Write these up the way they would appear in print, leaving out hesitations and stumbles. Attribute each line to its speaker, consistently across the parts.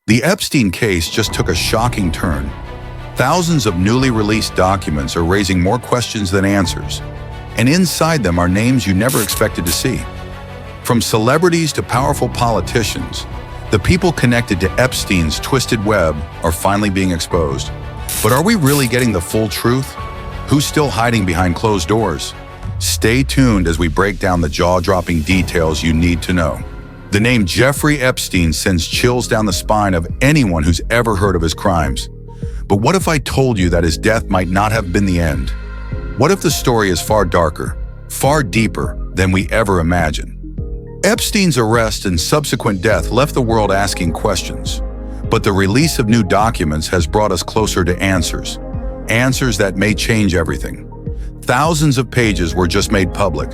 Speaker 1: The Epstein case just took a shocking turn. Thousands of newly released documents are raising more questions than answers, and inside them are names you never expected to see. From celebrities to powerful politicians, the people connected to Epstein's twisted web are finally being exposed. But are we really getting the full truth? Who's still hiding behind closed doors? Stay tuned as we break down the jaw-dropping details you need to know. The name Jeffrey Epstein sends chills down the spine of anyone who's ever heard of his crimes. But what if I told you that his death might not have been the end? What if the story is far darker, far deeper than we ever imagined? Epstein's arrest and subsequent death left the world asking questions, but the release of new documents has brought us closer to answers. Answers that may change everything. Thousands of pages were just made public,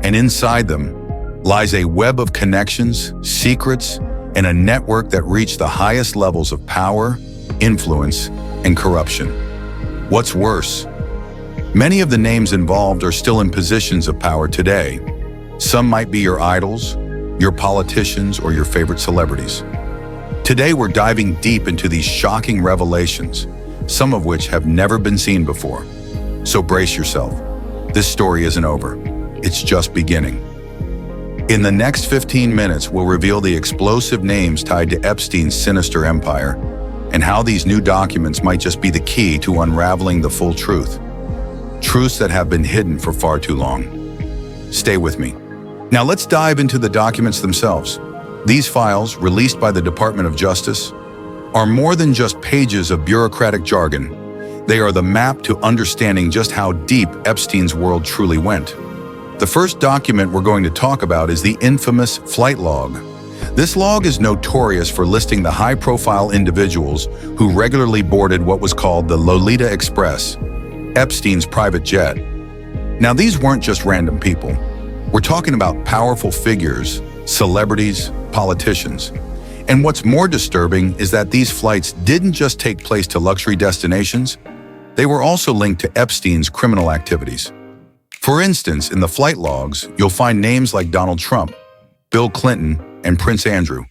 Speaker 1: and inside them lies a web of connections, secrets, and a network that reached the highest levels of power, influence, and corruption. What's worse, many of the names involved are still in positions of power today. Some might be your idols, your politicians, or your favorite celebrities. Today, we're diving deep into these shocking revelations, some of which have never been seen before. So brace yourself. This story isn't over. It's just beginning. In the next 15 minutes, we'll reveal the explosive names tied to Epstein's sinister empire and how these new documents might just be the key to unraveling the full truth. Truths that have been hidden for far too long. Stay with me. Now let's dive into the documents themselves. These files, released by the Department of Justice, are more than just pages of bureaucratic jargon. They are the map to understanding just how deep Epstein's world truly went. The first document we're going to talk about is the infamous flight log. This log is notorious for listing the high-profile individuals who regularly boarded what was called the Lolita Express, Epstein's private jet. Now, these weren't just random people. We're talking about powerful figures, celebrities, politicians. And what's more disturbing is that these flights didn't just take place to luxury destinations, they were also linked to Epstein's criminal activities. For instance, in the flight logs, you'll find names like Donald Trump, Bill Clinton, and Prince Andrew.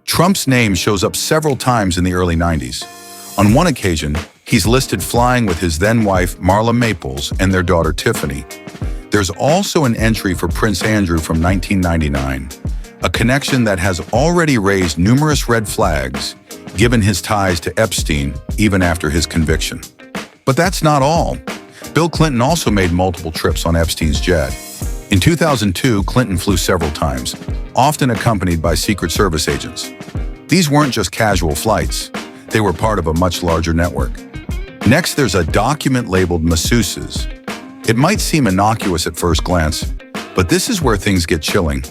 Speaker 1: Trump's name shows up several times in the early 90s. On one occasion, he's listed flying with his then-wife Marla Maples and their daughter Tiffany. There's also an entry for Prince Andrew from 1999, a connection that has already raised numerous red flags, given his ties to Epstein even after his conviction. But that's not all. Bill Clinton also made multiple trips on Epstein's jet. In 2002, Clinton flew several times, often accompanied by Secret Service agents. These weren't just casual flights. They were part of a much larger network. Next, there's a document labeled masseuses. It might seem innocuous at first glance, but this is where things get chilling.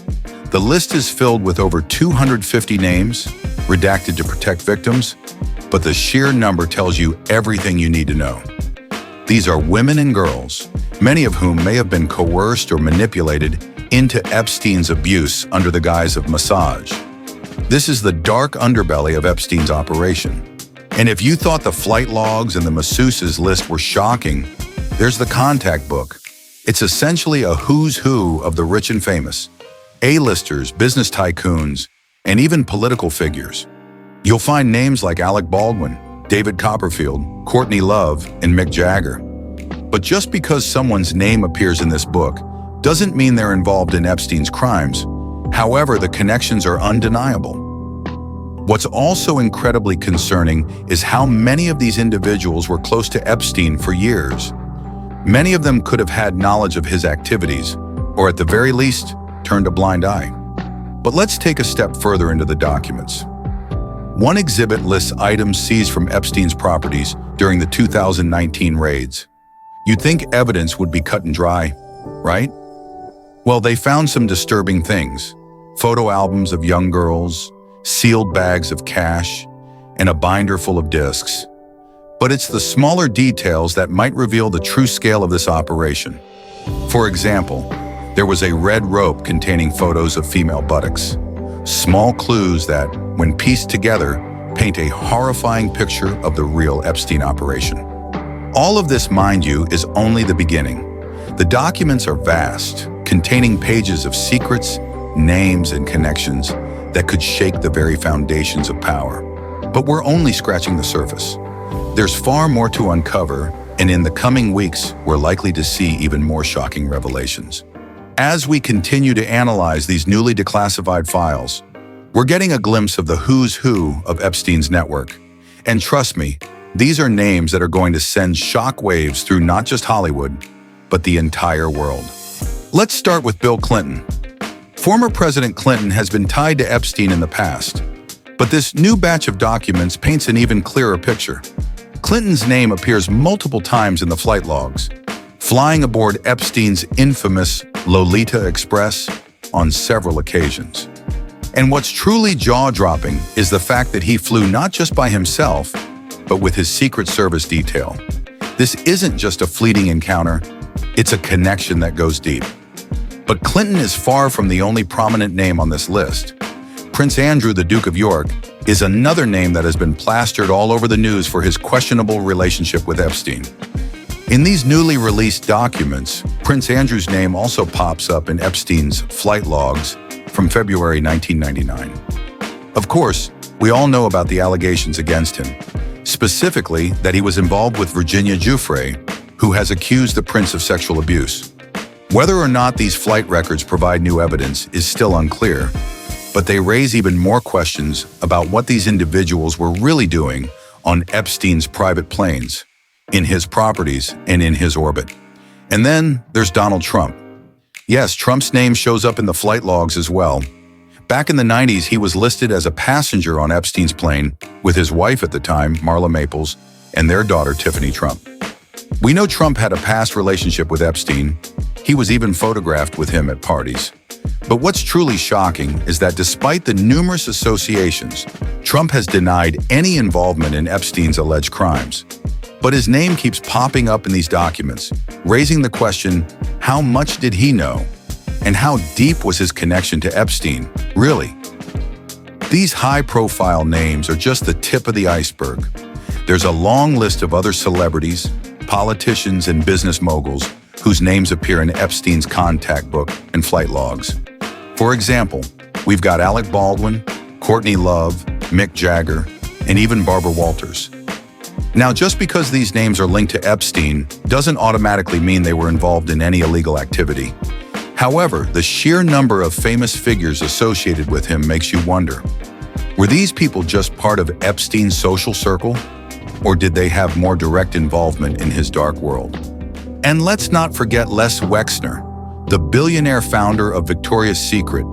Speaker 1: The list is filled with over 250 names, redacted to protect victims, but the sheer number tells you everything you need to know. These are women and girls, many of whom may have been coerced or manipulated into Epstein's abuse under the guise of massage. This is the dark underbelly of Epstein's operation. And if you thought the flight logs and the masseuses list were shocking, there's the contact book. It's essentially a who's who of the rich and famous, A-listers, business tycoons, and even political figures. You'll find names like Alec Baldwin, David Copperfield, Courtney Love, and Mick Jagger. But just because someone's name appears in this book doesn't mean they're involved in Epstein's crimes. However, the connections are undeniable. What's also incredibly concerning is how many of these individuals were close to Epstein for years. Many of them could have had knowledge of his activities, or at the very least, turned a blind eye. But let's take a step further into the documents. One exhibit lists items seized from Epstein's properties during the 2019 raids. You'd think evidence would be cut and dry, right? Well, they found some disturbing things. Photo albums of young girls, sealed bags of cash, and a binder full of discs. But it's the smaller details that might reveal the true scale of this operation. For example, there was a red rope containing photos of female buttocks. Small clues that, when pieced together, paint a horrifying picture of the real Epstein operation. All of this, mind you, is only the beginning. The documents are vast, containing pages of secrets, names, and connections that could shake the very foundations of power. But we're only scratching the surface. There's far more to uncover, and in the coming weeks, we're likely to see even more shocking revelations. As we continue to analyze these newly declassified files, we're getting a glimpse of the who's who of Epstein's network. And trust me, these are names that are going to send shockwaves through not just Hollywood, but the entire world. Let's start with Bill Clinton. Former President Clinton has been tied to Epstein in the past, but this new batch of documents paints an even clearer picture. Clinton's name appears multiple times in the flight logs, flying aboard Epstein's infamous Lolita Express on several occasions. And what's truly jaw-dropping is the fact that he flew not just by himself, but with his Secret Service detail. This isn't just a fleeting encounter, it's a connection that goes deep. But Clinton is far from the only prominent name on this list. Prince Andrew, the Duke of York, is another name that has been plastered all over the news for his questionable relationship with Epstein. In these newly released documents, Prince Andrew's name also pops up in Epstein's flight logs from February 1999. Of course, we all know about the allegations against him, specifically that he was involved with Virginia Giuffre, who has accused the prince of sexual abuse. Whether or not these flight records provide new evidence is still unclear, but they raise even more questions about what these individuals were really doing on Epstein's private planes, in his properties, and in his orbit. And then there's Donald Trump. Yes, Trump's name shows up in the flight logs as well. Back in the 90s, he was listed as a passenger on Epstein's plane with his wife at the time, Marla Maples, and their daughter, Tiffany Trump. We know Trump had a past relationship with Epstein. He was even photographed with him at parties. But what's truly shocking is that despite the numerous associations, Trump has denied any involvement in Epstein's alleged crimes. But his name keeps popping up in these documents, raising the question, how much did he know? And how deep was his connection to Epstein, really? These high-profile names are just the tip of the iceberg. There's a long list of other celebrities, politicians, and business moguls whose names appear in Epstein's contact book and flight logs. For example, we've got Alec Baldwin, Courtney Love, Mick Jagger, and even Barbara Walters. Now, just because these names are linked to Epstein doesn't automatically mean they were involved in any illegal activity. However, the sheer number of famous figures associated with him makes you wonder, were these people just part of Epstein's social circle, or did they have more direct involvement in his dark world? And let's not forget Les Wexner, the billionaire founder of Victoria's Secret,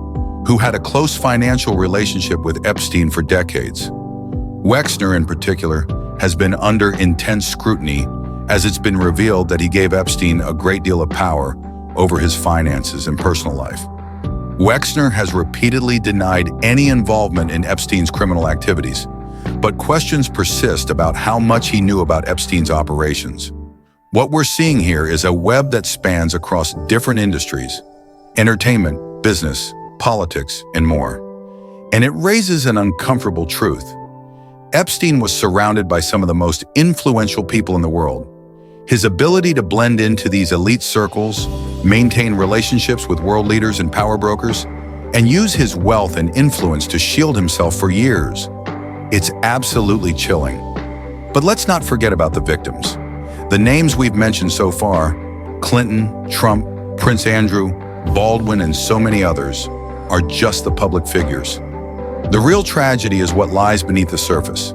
Speaker 1: who had a close financial relationship with Epstein for decades. Wexner, in particular, has been under intense scrutiny as it's been revealed that he gave Epstein a great deal of power over his finances and personal life. Wexner has repeatedly denied any involvement in Epstein's criminal activities, but questions persist about how much he knew about Epstein's operations. What we're seeing here is a web that spans across different industries: entertainment, business, politics, and more. And it raises an uncomfortable truth. Epstein was surrounded by some of the most influential people in the world. His ability to blend into these elite circles, maintain relationships with world leaders and power brokers, and use his wealth and influence to shield himself for years. It's absolutely chilling. But let's not forget about the victims. The names we've mentioned so far, Clinton, Trump, Prince Andrew, Baldwin, and so many others, are just the public figures. The real tragedy is what lies beneath the surface.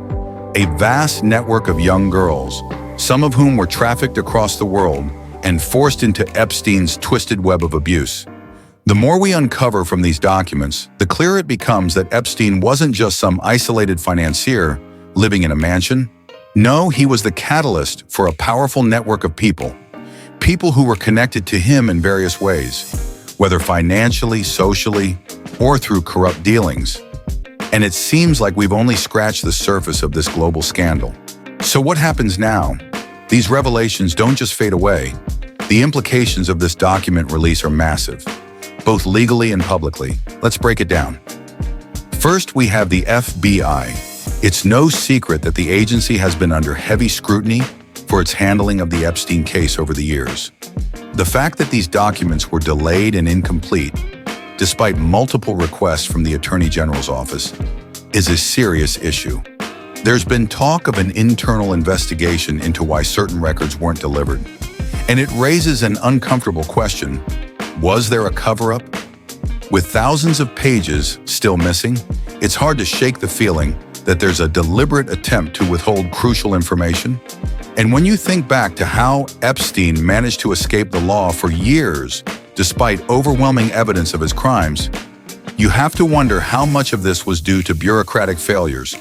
Speaker 1: A vast network of young girls, some of whom were trafficked across the world and forced into Epstein's twisted web of abuse. The more we uncover from these documents, the clearer it becomes that Epstein wasn't just some isolated financier living in a mansion. No, he was the catalyst for a powerful network of people who were connected to him in various ways, whether financially, socially, or through corrupt dealings. And it seems like we've only scratched the surface of this global scandal. So what happens now? These revelations don't just fade away. The implications of this document release are massive, both legally and publicly. Let's break it down. First, we have the FBI. It's no secret that the agency has been under heavy scrutiny for its handling of the Epstein case over the years. The fact that these documents were delayed and incomplete, despite multiple requests from the Attorney General's office, is a serious issue. There's been talk of an internal investigation into why certain records weren't delivered. And it raises an uncomfortable question. Was there a cover-up? With thousands of pages still missing, it's hard to shake the feeling that there's a deliberate attempt to withhold crucial information. And when you think back to how Epstein managed to escape the law for years, despite overwhelming evidence of his crimes, you have to wonder how much of this was due to bureaucratic failures,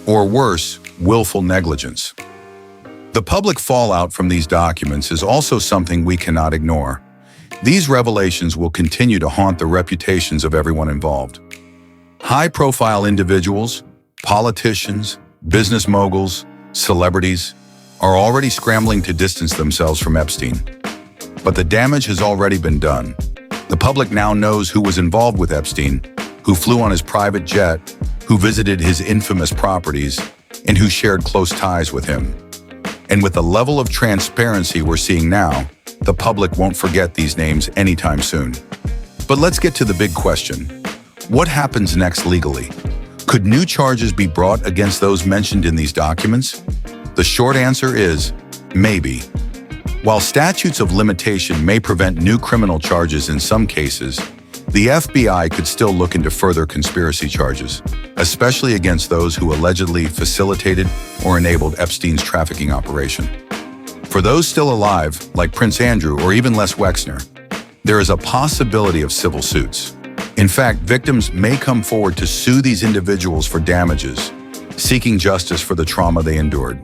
Speaker 1: or worse, willful negligence. The public fallout from these documents is also something we cannot ignore. These revelations will continue to haunt the reputations of everyone involved. High-profile individuals, politicians, business moguls, celebrities are already scrambling to distance themselves from Epstein. But the damage has already been done. The public now knows who was involved with Epstein, who flew on his private jet, who visited his infamous properties, and who shared close ties with him. And with the level of transparency we're seeing now, the public won't forget these names anytime soon. But let's get to the big question. What happens next legally? Could new charges be brought against those mentioned in these documents? The short answer is maybe. While statutes of limitation may prevent new criminal charges in some cases, the FBI could still look into further conspiracy charges, especially against those who allegedly facilitated or enabled Epstein's trafficking operation. For those still alive, like Prince Andrew or even Les Wexner, there is a possibility of civil suits. In fact, victims may come forward to sue these individuals for damages, seeking justice for the trauma they endured.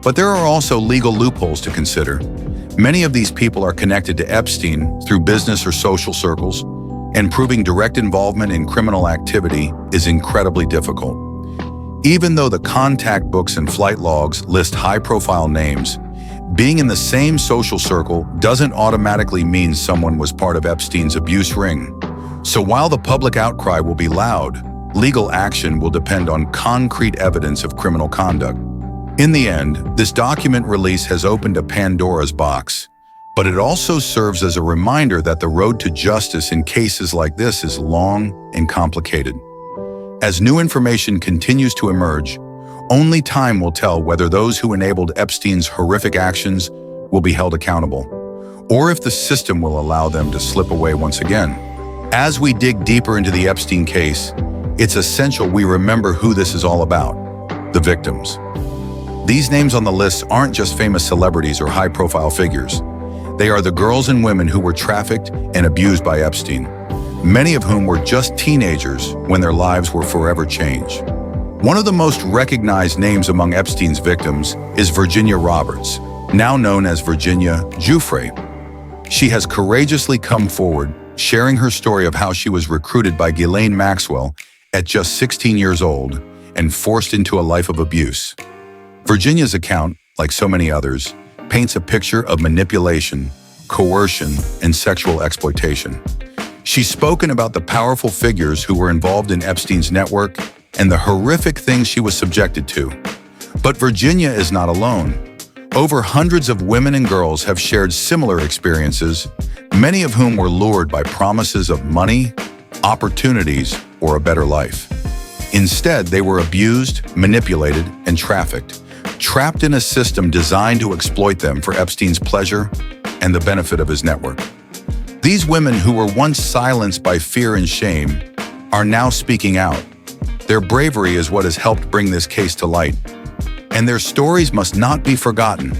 Speaker 1: But there are also legal loopholes to consider. Many of these people are connected to Epstein through business or social circles, and proving direct involvement in criminal activity is incredibly difficult. Even though the contact books and flight logs list high-profile names, being in the same social circle doesn't automatically mean someone was part of Epstein's abuse ring. So while the public outcry will be loud, legal action will depend on concrete evidence of criminal conduct. In the end, this document release has opened a Pandora's box, but it also serves as a reminder that the road to justice in cases like this is long and complicated. As new information continues to emerge, only time will tell whether those who enabled Epstein's horrific actions will be held accountable, or if the system will allow them to slip away once again. As we dig deeper into the Epstein case, it's essential we remember who this is all about: the victims. These names on the list aren't just famous celebrities or high-profile figures. They are the girls and women who were trafficked and abused by Epstein, many of whom were just teenagers when their lives were forever changed. One of the most recognized names among Epstein's victims is Virginia Roberts, now known as Virginia Giuffre. She has courageously come forward, sharing her story of how she was recruited by Ghislaine Maxwell at just 16 years old and forced into a life of abuse. Virginia's account, like so many others, paints a picture of manipulation, coercion, and sexual exploitation. She's spoken about the powerful figures who were involved in Epstein's network and the horrific things she was subjected to. But Virginia is not alone. Over hundreds of women and girls have shared similar experiences, many of whom were lured by promises of money, opportunities, or a better life. Instead, they were abused, manipulated, and trafficked, trapped in a system designed to exploit them for Epstein's pleasure and the benefit of his network. These women, who were once silenced by fear and shame, are now speaking out. Their bravery is what has helped bring this case to light, and their stories must not be forgotten.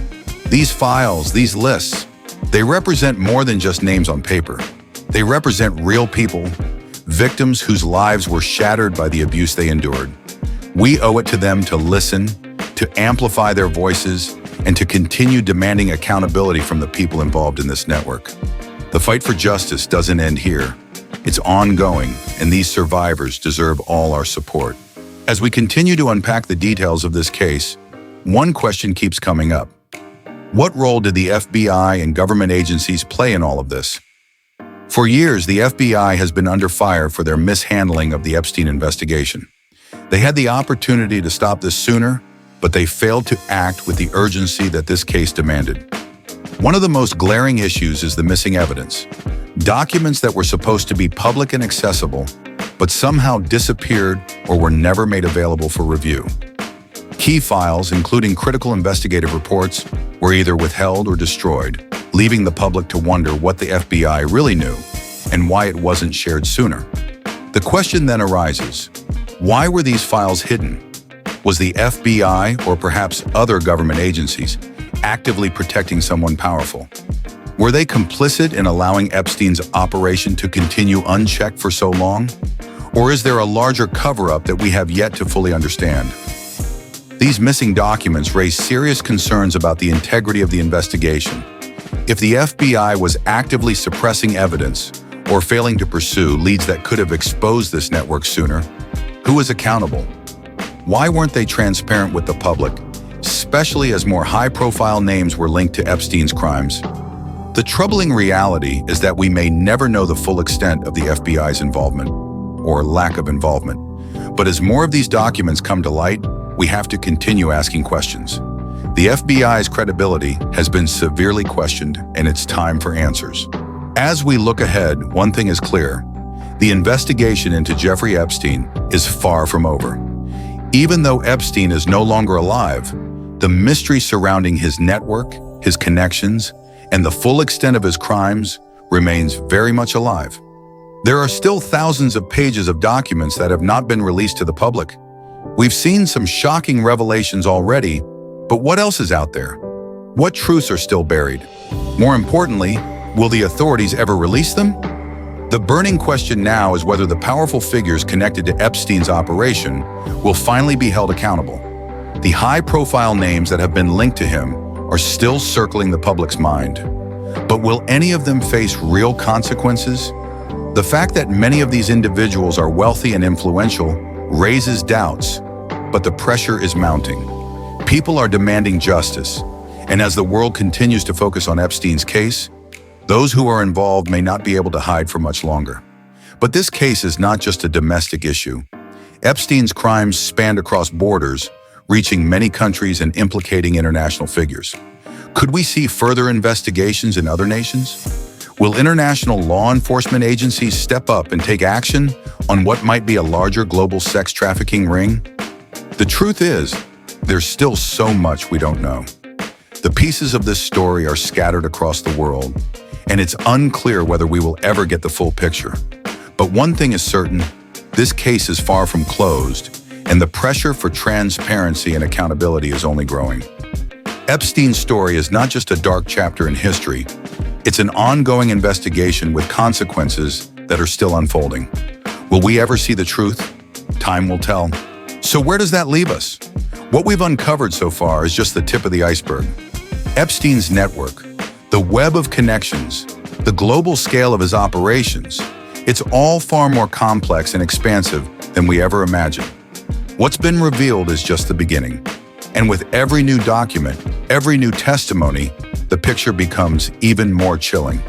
Speaker 1: These files, these lists, they represent more than just names on paper. They represent real people, victims whose lives were shattered by the abuse they endured. We owe it to them to listen, to amplify their voices, and to continue demanding accountability from the people involved in this network. The fight for justice doesn't end here. It's ongoing, and these survivors deserve all our support. As we continue to unpack the details of this case, one question keeps coming up. What role did the FBI and government agencies play in all of this? For years, the FBI has been under fire for their mishandling of the Epstein investigation. They had the opportunity to stop this sooner, but they failed to act with the urgency that this case demanded. One of the most glaring issues is the missing evidence. Documents that were supposed to be public and accessible, but somehow disappeared or were never made available for review. Key files, including critical investigative reports, were either withheld or destroyed, leaving the public to wonder what the FBI really knew and why it wasn't shared sooner. The question then arises, why were these files hidden? Was the FBI, or perhaps other government agencies, actively protecting someone powerful? Were they complicit in allowing Epstein's operation to continue unchecked for so long? Or is there a larger cover-up that we have yet to fully understand? These missing documents raise serious concerns about the integrity of the investigation. If the FBI was actively suppressing evidence or failing to pursue leads that could have exposed this network sooner, who is accountable? Why weren't they transparent with the public, especially as more high-profile names were linked to Epstein's crimes? The troubling reality is that we may never know the full extent of the FBI's involvement, or lack of involvement. But as more of these documents come to light, we have to continue asking questions. The FBI's credibility has been severely questioned, and it's time for answers. As we look ahead, one thing is clear. The investigation into Jeffrey Epstein is far from over. Even though Epstein is no longer alive, the mystery surrounding his network, his connections, and the full extent of his crimes remains very much alive. There are still thousands of pages of documents that have not been released to the public. We've seen some shocking revelations already, but what else is out there? What truths are still buried? More importantly, will the authorities ever release them? The burning question now is whether the powerful figures connected to Epstein's operation will finally be held accountable. The high-profile names that have been linked to him are still circling the public's mind. But will any of them face real consequences? The fact that many of these individuals are wealthy and influential raises doubts, but the pressure is mounting. People are demanding justice, and as the world continues to focus on Epstein's case, those who are involved may not be able to hide for much longer. But this case is not just a domestic issue. Epstein's crimes spanned across borders, reaching many countries and implicating international figures. Could we see further investigations in other nations? Will international law enforcement agencies step up and take action on what might be a larger global sex trafficking ring? The truth is, there's still so much we don't know. The pieces of this story are scattered across the world, and it's unclear whether we will ever get the full picture. But one thing is certain, this case is far from closed, and the pressure for transparency and accountability is only growing. Epstein's story is not just a dark chapter in history, it's an ongoing investigation with consequences that are still unfolding. Will we ever see the truth? Time will tell. So where does that leave us? What we've uncovered so far is just the tip of the iceberg. Epstein's network, the web of connections, the global scale of his operations, it's all far more complex and expansive than we ever imagined. What's been revealed is just the beginning. And with every new document, every new testimony, the picture becomes even more chilling.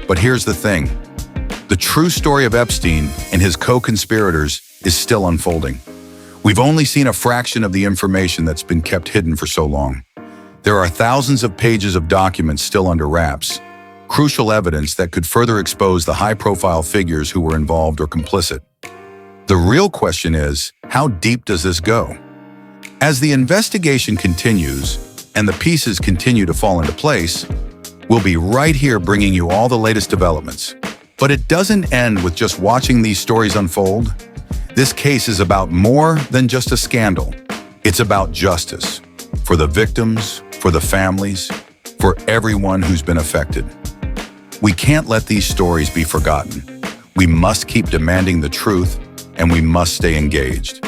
Speaker 1: But here's the thing. The true story of Epstein and his co-conspirators is still unfolding. We've only seen a fraction of the information that's been kept hidden for so long. There are thousands of pages of documents still under wraps, crucial evidence that could further expose the high-profile figures who were involved or complicit. The real question is, how deep does this go? As the investigation continues and the pieces continue to fall into place, we'll be right here bringing you all the latest developments. But it doesn't end with just watching these stories unfold. This case is about more than just a scandal. It's about justice for the victims, for the families, for everyone who's been affected. We can't let these stories be forgotten. We must keep demanding the truth, and we must stay engaged.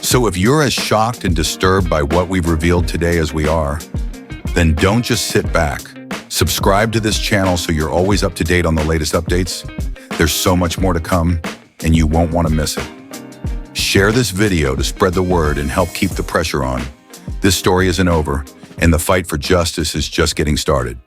Speaker 1: So if you're as shocked and disturbed by what we've revealed today as we are, then don't just sit back. Subscribe to this channel so you're always up to date on the latest updates. There's so much more to come, and you won't want to miss it. Share this video to spread the word and help keep the pressure on. This story isn't over, and the fight for justice is just getting started.